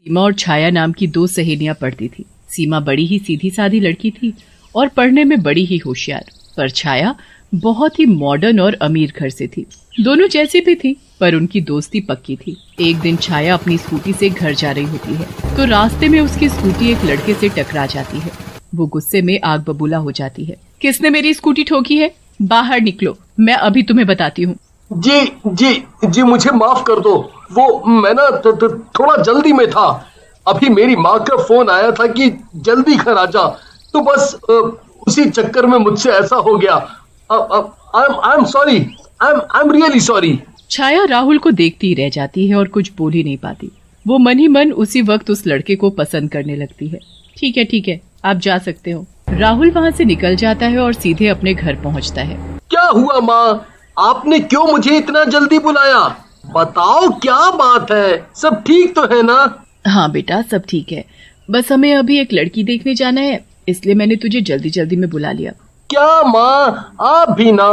सीमा और छाया नाम की दो सहेलियां पढ़ती थी। सीमा बड़ी ही सीधी सादी लड़की थी और पढ़ने में बड़ी ही होशियार, पर छाया बहुत ही मॉडर्न और अमीर घर से थी। दोनों जैसी भी थी, पर उनकी दोस्ती पक्की थी। एक दिन छाया अपनी स्कूटी से घर जा रही होती है तो रास्ते में उसकी स्कूटी एक लड़के से टकरा जाती है। वो गुस्से में आग बबूला हो जाती है। किसने मेरी स्कूटी ठोकी है? बाहर निकलो, मैं अभी तुम्हें बताती हूँ। जी जी जी, मुझे माफ कर दो। वो मैं ना थोड़ा जल्दी में था। अभी मेरी माँ का फोन आया था कि जल्दी घर आ जा, तो बस उसी चक्कर में मुझसे ऐसा हो गया। I am sorry, I am really sorry. Chhaya Rahul को देखती ही रह जाती है और कुछ बोल ही नहीं पाती। वो मन ही मन उसी वक्त उस लड़के को पसंद करने लगती है। ठीक है, आप जा सकते हो। राहुल वहाँ से निकल जाता है और सीधे अपने घर पहुँचता है। क्या हुआ माँ, आपने क्यों मुझे इतना जल्दी बुलाया? बताओ क्या बात है, सब ठीक तो है ना? हाँ बेटा, सब ठीक है, बस हमें अभी एक लड़की देखने जाना है, इसलिए मैंने तुझे जल्दी जल्दी में बुला लिया। क्या माँ, आप भी ना,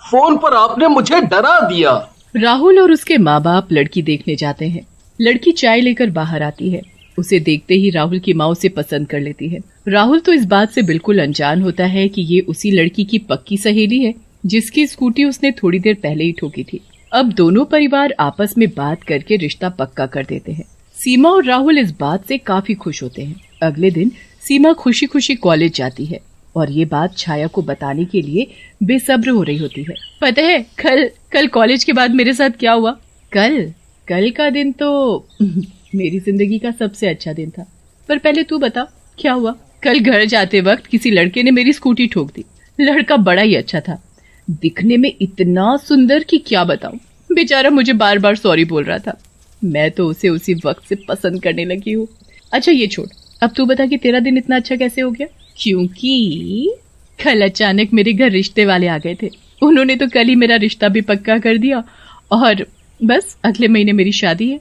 फोन पर आपने मुझे डरा दिया। राहुल और उसके माँ बाप लड़की देखने जाते हैं। लड़की चाय लेकर बाहर आती है। उसे देखते ही राहुल की माँ उसे पसंद कर लेती है। राहुल तो इस बात से बिल्कुल अनजान होता है कि ये उसी लड़की की पक्की सहेली है जिसकी स्कूटी उसने थोड़ी देर पहले ही ठोकी थी। अब दोनों परिवार आपस में बात करके रिश्ता पक्का कर देते हैं। सीमा और राहुल इस बात से काफी खुश होते हैं। अगले दिन सीमा खुशी खुशी कॉलेज जाती है और ये बात छाया को बताने के लिए बेसब्र हो रही होती है। पता है कल कॉलेज के बाद मेरे साथ क्या हुआ? कल का दिन तो मेरी जिंदगी का सबसे अच्छा दिन था। पर पहले तू बता, क्या हुआ? कल घर जाते वक्त किसी लड़के ने मेरी स्कूटी ठोक दी। लड़का बड़ा ही अच्छा था, दिखने में इतना सुंदर कि क्या बताऊं। बेचारा मुझे बार बार सॉरी बोल रहा था। मैं तो उसे उसी वक्त से पसंद करने लगी हूँ। अच्छा ये छोड़, अब तू बता कि तेरा दिन इतना अच्छा कैसे हो गया? क्योंकि कल अचानक मेरे घर रिश्ते वाले आ गए थे। उन्होंने तो कल ही मेरा रिश्ता भी पक्का कर दिया और बस अगले महीने मेरी शादी है।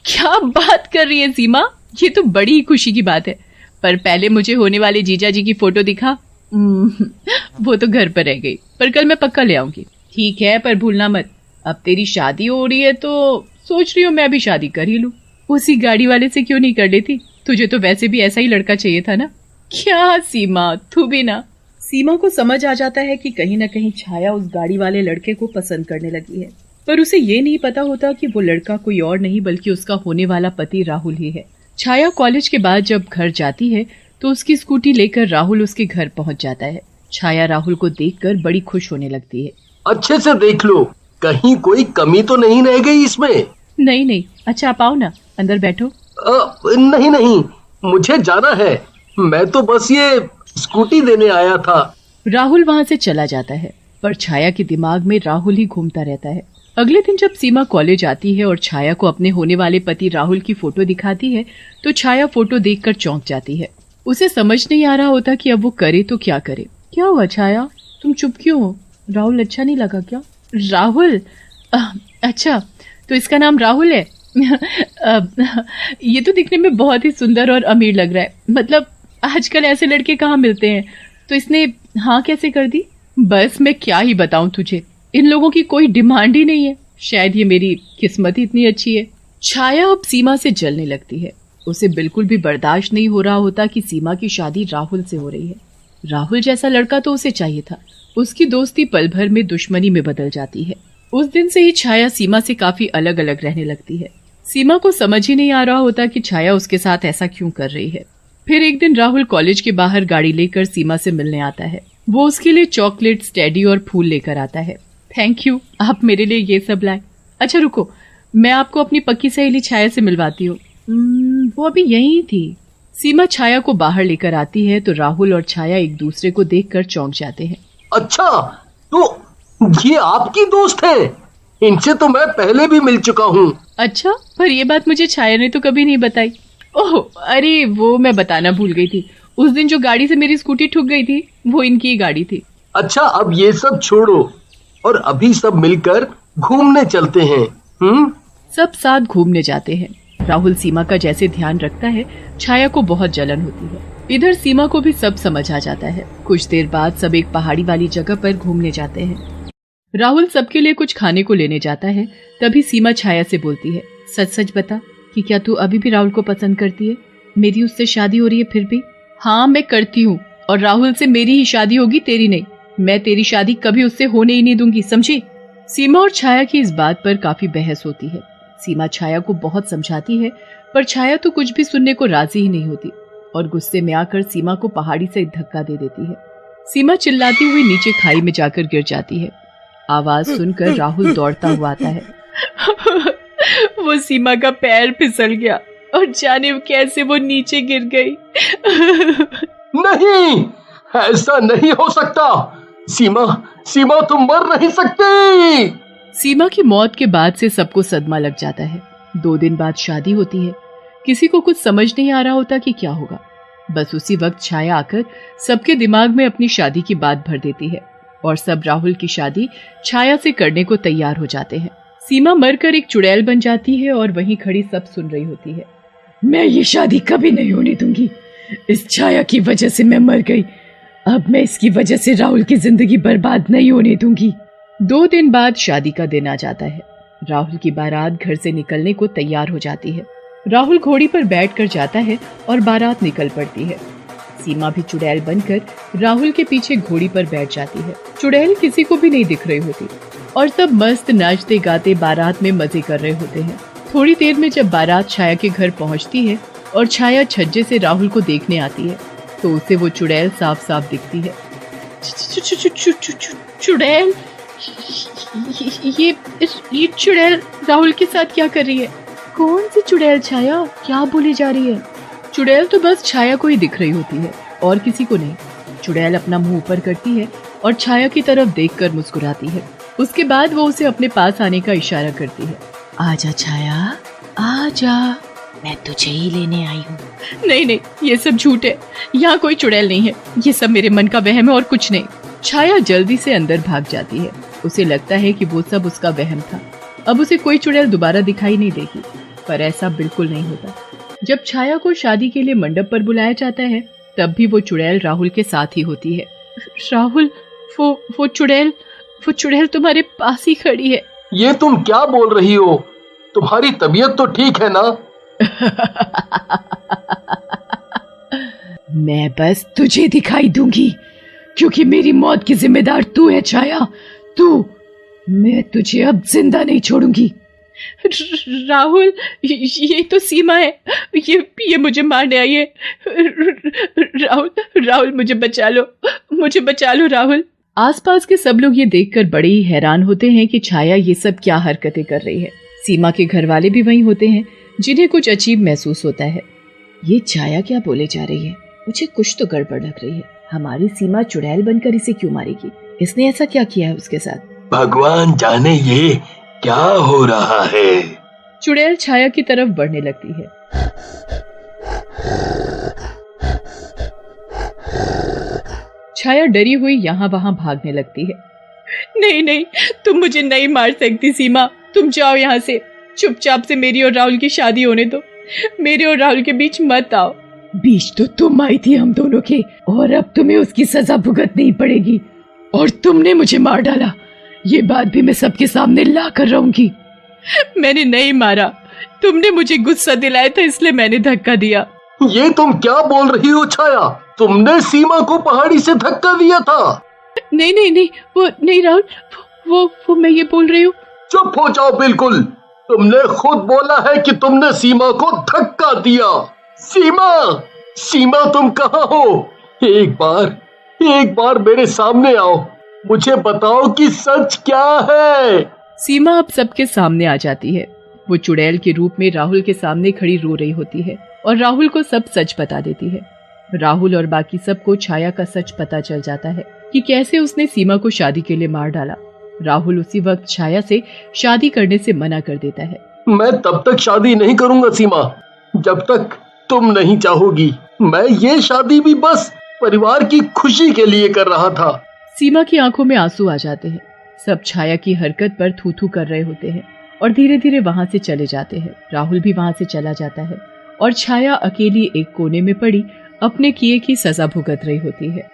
क्या बात कर रही है सीमा? ये तो बड़ी ही खुशी की बात है। पर पहले मुझे होने वाले जीजा जी की फोटो दिखा। वो तो घर पर रह गई, पर कल मैं पक्का ले आऊंगी। ठीक है, पर भूलना मत, अब तेरी शादी हो रही है तो सोच रही हूँ मैं भी शादी कर ही लूं। उसी गाड़ी वाले से क्यों नहीं कर लेती? तुझे तो वैसे भी ऐसा ही लड़का चाहिए था ना? क्या सीमा, तू भी ना। सीमा को समझ आ जाता है कि कहीं ना कहीं छाया उस गाड़ी वाले लड़के को पसंद करने लगी है, पर उसे ये नहीं पता होता कि वो लड़का कोई और नहीं बल्कि उसका होने वाला पति राहुल ही है। छाया कॉलेज के बाद जब घर जाती है तो उसकी स्कूटी लेकर राहुल उसके घर पहुंच जाता है। छाया राहुल को देखकर बड़ी खुश होने लगती है। अच्छे से देख लो, कहीं कोई कमी तो नहीं रह गई इसमें? नहीं, अच्छा आप आओ ना, अंदर बैठो। नहीं, मुझे जाना है, मैं तो बस ये स्कूटी देने आया था। राहुल वहाँ से चला जाता है, पर छाया के दिमाग में राहुल ही घूमता रहता है। अगले दिन जब सीमा कॉलेज आती है और छाया को अपने होने वाले पति राहुल की फोटो दिखाती है तो छाया फोटो देखकर चौंक जाती है। उसे समझ नहीं आ रहा होता कि अब वो करे तो क्या करे। क्या हुआ छाया, तुम चुप क्यों हो? राहुल अच्छा नहीं लगा क्या? राहुल? अच्छा, तो इसका नाम राहुल है। ये तो दिखने में बहुत ही सुंदर और अमीर लग रहा है। मतलब आजकल ऐसे लड़के कहाँ मिलते हैं? तो इसने हाँ कैसे कर दी? बस मैं क्या ही बताऊं तुझे, इन लोगों की कोई डिमांड ही नहीं है। शायद ये मेरी किस्मत ही इतनी अच्छी है। छाया अब सीमा से जलने लगती है। उसे बिल्कुल भी बर्दाश्त नहीं हो रहा होता कि सीमा की शादी राहुल से हो रही है। राहुल जैसा लड़का तो उसे चाहिए था। उसकी दोस्ती पल भर में दुश्मनी में बदल जाती है। उस दिन से ही छाया सीमा से काफी अलग अलग रहने लगती है। सीमा को समझ ही नहीं आ रहा होता कि छाया उसके साथ ऐसा क्यों कर रही है। फिर एक दिन राहुल कॉलेज के बाहर गाड़ी लेकर सीमा से मिलने आता है। वो उसके लिए चॉकलेट, स्टेडी और फूल लेकर आता है। थैंक यू, आप मेरे लिए ये सब लाए। अच्छा रुको, मैं आपको अपनी पक्की सहेली छाया से मिलवाती हूँ। वो अभी यहीं थी। सीमा छाया को बाहर लेकर आती है तो राहुल और छाया एक दूसरे को देखकर चौंक जाते हैं। अच्छा, तो ये आपकी दोस्त है? इनसे तो मैं पहले भी मिल चुका हूँ। अच्छा, पर ये बात मुझे छाया ने तो कभी नहीं बताई। ओह अरे, वो मैं बताना भूल गई थी। उस दिन जो गाड़ी से मेरी स्कूटी ठुक गई थी वो इनकी ही गाड़ी थी। अच्छा, अब ये सब छोड़ो और अभी सब मिलकर घूमने चलते हैं। सब साथ घूमने जाते हैं। राहुल सीमा का जैसे ध्यान रखता है, छाया को बहुत जलन होती है। इधर सीमा को भी सब समझ आ जाता है। कुछ देर बाद सब एक पहाड़ी वाली जगह पर घूमने जाते हैं। राहुल सबके लिए कुछ खाने को लेने जाता है। तभी सीमा छाया से बोलती है, सच सच बता, कि क्या तू अभी भी राहुल को पसंद करती है? मेरी उससे शादी हो रही है फिर भी? हाँ, मैं करती हूँ, और राहुल से मेरी ही शादी होगी, तेरी नहीं। मैं तेरी शादी कभी उससे होने ही नहीं दूंगी, समझी? सीमा और छाया की इस बात पर काफी बहस होती है। सीमा छाया को बहुत समझाती है, पर छाया तो कुछ भी सुनने को राजी ही नहीं होती और गुस्से में आकर सीमा को पहाड़ी से धक्का दे देती है। सीमा चिल्लाती हुई नीचे खाई में जाकर गिर जाती है। आवाज सुनकर राहुल दौड़ता हुआ आता है। वो सीमा का पैर फिसल गया और जाने कैसे वो नीचे गिर गई। नहीं, ऐसा नहीं हो सकता। सीमा तुम मर नहीं सकती। सीमा की मौत के बाद से सबको सदमा लग जाता है। 2 दिन बाद शादी होती है। किसी को कुछ समझ नहीं आ रहा होता कि क्या होगा। बस उसी वक्त छाया आकर सबके दिमाग में अपनी शादी की बात भर देती है और सब राहुल की शादी छाया से करने को तैयार हो जाते हैं। सीमा मरकर एक चुड़ैल बन जाती है और वहीं खड़ी सब सुन रही होती है। मैं ये शादी कभी नहीं होने दूंगी। इस छाया की वजह से मैं मर गई। अब मैं इसकी वजह से राहुल की जिंदगी बर्बाद नहीं होने दूंगी। 2 दिन बाद शादी का दिन आ जाता है। राहुल की बारात घर से निकलने को तैयार हो जाती है। राहुल घोड़ी पर बैठकर जाता है और बारात निकल पड़ती है। सीमा भी चुड़ैल बनकर राहुल के पीछे घोड़ी पर बैठ जाती है। चुड़ैल किसी को भी नहीं दिख रही होती और सब मस्त नाचते गाते बारात में मजे कर रहे होते हैं। थोड़ी देर में जब बारात छाया के घर पहुंचती है और छाया छज्जे से राहुल को देखने आती है तो उसे वो चुड़ैल साफ साफ दिखती है। चुड़ैल? ये चुड़ैल राहुल के साथ क्या कर रही है? कौन सी चुड़ैल छाया? क्या बोली जा रही है? चुड़ैल तो बस छाया को ही दिख रही होती है और किसी को नहीं। चुड़ैल अपना मुंह ऊपर करती है और छाया की तरफ देखकर मुस्कुराती है। उसके बाद वो उसे अपने पास आने का इशारा करती है। आजा छाया, आजा, मैं तुझे ही लेने आई हूँ। नहीं, ये सब झूठ है। यहाँ कोई चुड़ैल नहीं है। ये सब मेरे मन का वहम है और कुछ नहीं। छाया जल्दी से अंदर भाग जाती है। उसे लगता है कि वो सब उसका वहम था। अब उसे कोई चुड़ैल दोबारा दिखाई नहीं देगी, पर ऐसा बिल्कुल नहीं होता। जब छाया को शादी के लिए मंडप पर बुलाया जाता है तब भी वो चुड़ैल राहुल के साथ ही होती है। राहुल, वो चुड़ैल तुम्हारे पास ही खड़ी है। ये तुम क्या बोल रही हो? तुम्हारी तबीयत तो ठीक है ना? मैं बस तुझे दिखाई दूंगी क्योंकि मेरी मौत की जिम्मेदार तू है छाया, तू। मैं तुझे अब जिंदा नहीं छोड़ूंगी। राहुल, ये तो सीमा है। ये मुझे मारने आई है। राहुल मुझे बचा लो राहुल। आसपास के सब लोग ये देखकर बड़े ही हैरान होते हैं कि छाया ये सब क्या हरकतें कर रही है। सीमा के घर वाले भी वहीं होते हैं जिन्हें कुछ अजीब महसूस होता है। ये छाया क्या बोले जा रही है? मुझे कुछ तो गड़बड़ लग रही है। हमारी सीमा चुड़ैल बनकर इसे क्यों मारेगी? इसने ऐसा क्या किया है उसके साथ? भगवान जाने ये क्या हो रहा है। चुड़ैल छाया की तरफ बढ़ने लगती है। छाया डरी हुई यहाँ वहाँ भागने लगती है। नहीं, तुम मुझे नहीं मार सकती सीमा। तुम जाओ यहाँ से। चुपचाप से मेरी और राहुल की शादी होने दो। मेरे और राहुल के बीच मत आओ। बीच तो तुम आई थी हम दोनों के, और अब तुम्हें उसकी सजा भुगतनी पड़ेगी। और तुमने मुझे मार डाला, ये बात भी मैं सबके सामने ला कर रहूंगी। मैंने नहीं मारा, तुमने मुझे गुस्सा दिलाया था इसलिए मैंने धक्का दिया। ये तुम क्या बोल रही हो छाया? तुमने सीमा को पहाड़ी से धक्का दिया था? नहीं, वो नहीं राहुल, वो मैं ये बोल रही हूँ। चुप हो जाओ बिल्कुल। तुमने खुद बोला है कि तुमने सीमा को धक्का दिया। सीमा तुम कहाँ हो? एक बार मेरे सामने आओ। मुझे बताओ कि सच क्या है। सीमा अब सबके सामने आ जाती है। वो चुड़ैल के रूप में राहुल के सामने खड़ी रो रही होती है और राहुल को सब सच बता देती है। राहुल और बाकी सबको छाया का सच पता चल जाता है कि कैसे उसने सीमा को शादी के लिए मार डाला। राहुल उसी वक्त छाया से शादी करने से मना कर देता है। मैं तब तक शादी नहीं करूंगा सीमा जब तक तुम नहीं चाहोगी। मैं ये शादी भी बस परिवार की खुशी के लिए कर रहा था। सीमा की आंखों में आंसू आ जाते हैं। सब छाया की हरकत पर थू थू कर रहे होते हैं और धीरे धीरे वहां से चले जाते हैं। राहुल भी वहां से चला जाता है और छाया अकेली एक कोने में पड़ी अपने किए की सजा भुगत रही होती है।